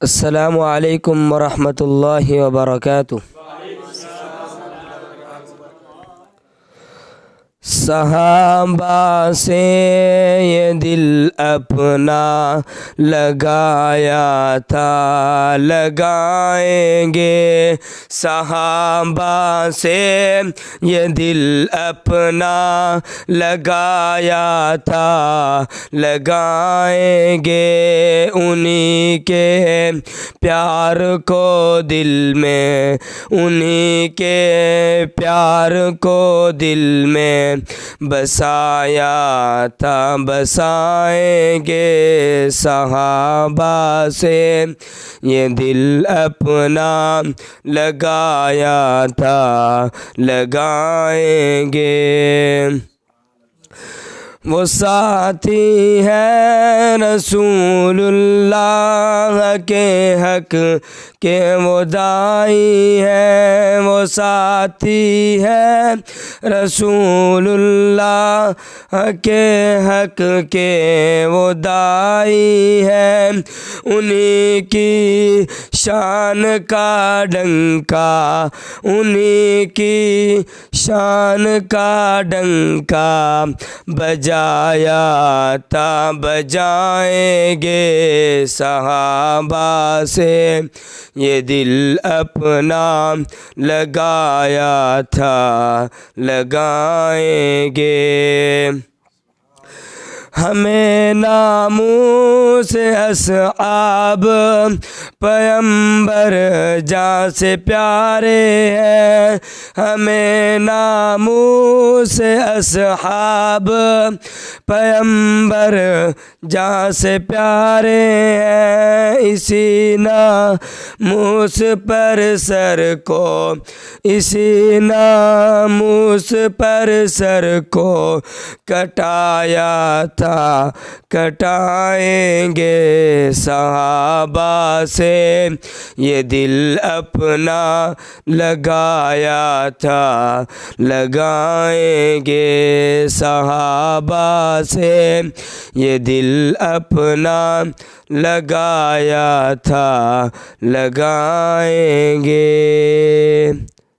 अस्सलामु अलैकुम वरहमतुल्लाहि वबरकातुह। सहाबा से ये दिल अपना लगाया था, लगाएंगे। सहाबा से ये दिल अपना लगाया था, लगाएंगे। उन्हीं के प्यार को दिल में, उन्हीं के प्यार को दिल में बसाया था, बसाएंगे। सहाबा से ये दिल अपना लगाया था, लगाएंगे। वो साथी है रसूलुल्लाह के हक के, वो दाई है। वो साथी है रसूलुल्लाह के हक के, वो दाई है। उन्हीं की शान का डंका, उन्हीं की शान का डंका बजाया था, बजाएंगे। सहाबा से ये दिल अपना लगाया था, लगाएंगे। हमें नामूस अस्हाब पैगंबर जान से प्यारे हैं। हमें नामूस अस्हाब पैगंबर जान से प्यारे हैं। इसी नामूस पर सर को, इसी नामूस पर सर को कटाया था, कटाएंगे। सहाबा से ये दिल अपना लगाया था, लगाएंगे। सहाबा से ये दिल अपना लगाया था, लगाएंगे।